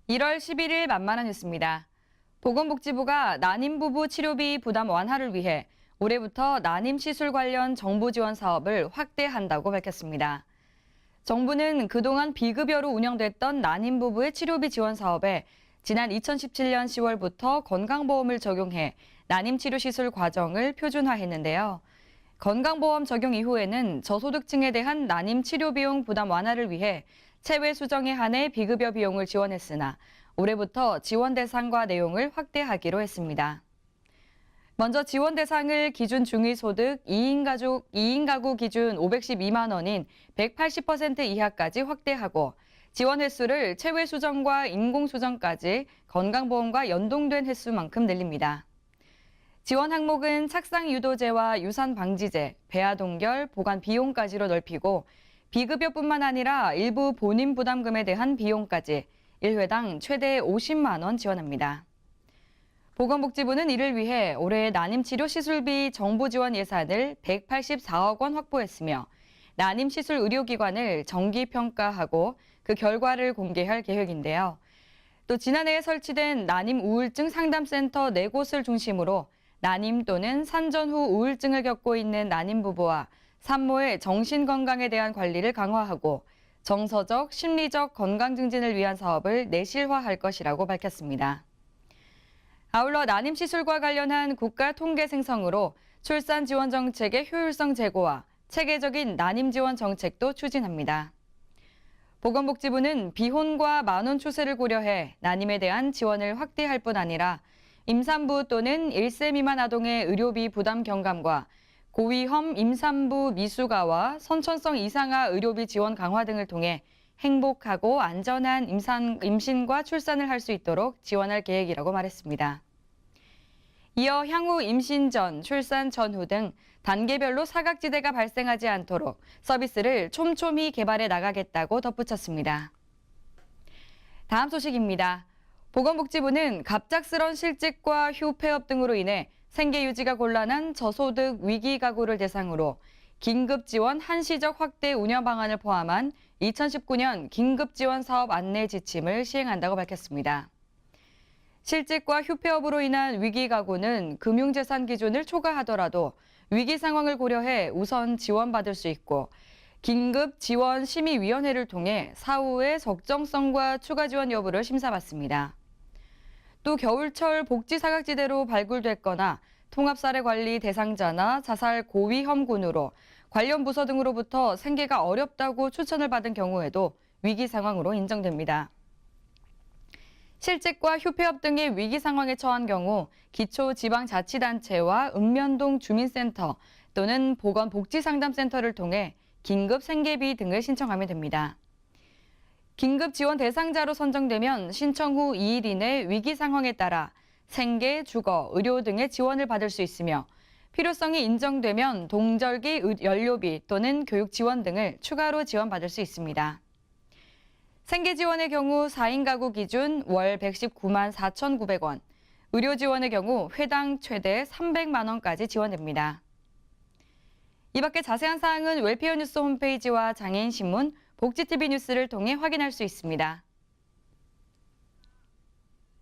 1월 11일 만만한 뉴스입니다. 보건복지부가 난임 부부 치료비 부담 완화를 위해 올해부터 난임 시술 관련 정부 지원 사업을 확대한다고 밝혔습니다. 정부는 그동안 비급여로 운영됐던 난임 부부의 치료비 지원 사업에 지난 2017년 10월부터 건강보험을 적용해 난임 치료 시술 과정을 표준화했는데요. 건강보험 적용 이후에는 저소득층에 대한 난임 치료 비용 부담 완화를 위해 체외 수정에 한해 비급여 비용을 지원했으나 올해부터 지원 대상과 내용을 확대하기로 했습니다. 먼저 지원 대상을 기준 중위소득 2인 가구 기준 512만 원인 180% 이하까지 확대하고 지원 횟수를 체외 수정과 인공 수정까지 건강보험과 연동된 횟수만큼 늘립니다. 지원 항목은 착상 유도제와 유산 방지제, 배아 동결, 보관 비용까지로 넓히고 비급여뿐만 아니라 일부 본인 부담금에 대한 비용까지 1회당 최대 50만 원 지원합니다. 보건복지부는 이를 위해 올해 난임치료 시술비 정부 지원 예산을 184억 원 확보했으며 난임시술 의료기관을 정기평가하고 그 결과를 공개할 계획인데요. 또 지난해에 설치된 난임 우울증 상담센터 4곳을 중심으로 난임 또는 산전 후 우울증을 겪고 있는 난임 부부와 산모의 정신건강에 대한 관리를 강화하고 정서적, 심리적 건강 증진을 위한 사업을 내실화할 것이라고 밝혔습니다. 아울러 난임 시술과 관련한 국가 통계 생성으로 출산 지원 정책의 효율성 제고와 체계적인 난임 지원 정책도 추진합니다. 보건복지부는 비혼과 만혼 추세를 고려해 난임에 대한 지원을 확대할 뿐 아니라 임산부 또는 1세 미만 아동의 의료비 부담 경감과 고위험 임산부 미숙아와 선천성 이상아 의료비 지원 강화 등을 통해 행복하고 안전한 임신과 출산을 할 수 있도록 지원할 계획이라고 말했습니다. 이어 향후 임신 전, 출산 전후 등 단계별로 사각지대가 발생하지 않도록 서비스를 촘촘히 개발해 나가겠다고 덧붙였습니다. 다음 소식입니다. 보건복지부는 갑작스런 실직과 휴 폐업 등으로 인해 생계 유지가 곤란한 저소득 위기 가구를 대상으로 긴급 지원 한시적 확대 운영 방안을 포함한 2019년 긴급 지원 사업 안내 지침을 시행한다고 밝혔습니다. 실직과 휴폐업으로 인한 위기 가구는 금융재산 기준을 초과하더라도 위기 상황을 고려해 우선 지원받을 수 있고 긴급 지원 심의위원회를 통해 사후의 적정성과 추가 지원 여부를 심사받습니다. 또 겨울철 복지 사각지대로 발굴됐거나 통합사례관리 대상자나 자살 고위험군으로 관련 부서 등으로부터 생계가 어렵다고 추천을 받은 경우에도 위기 상황으로 인정됩니다. 실직과 휴폐업 등의 위기 상황에 처한 경우 기초지방자치단체와 읍면동 주민센터 또는 보건복지상담센터를 통해 긴급 생계비 등을 신청하면 됩니다. 긴급 지원 대상자로 선정되면 신청 후 2일 이내 위기 상황에 따라 생계, 주거, 의료 등의 지원을 받을 수 있으며 필요성이 인정되면 동절기 연료비 또는 교육 지원 등을 추가로 지원받을 수 있습니다. 생계 지원의 경우 4인 가구 기준 월 119만 4,900원, 의료 지원의 경우 회당 최대 300만 원까지 지원됩니다. 이 밖에 자세한 사항은 웰페어 뉴스 홈페이지와 장애인 신문, 복지TV 뉴스를 통해 확인할 수 있습니다.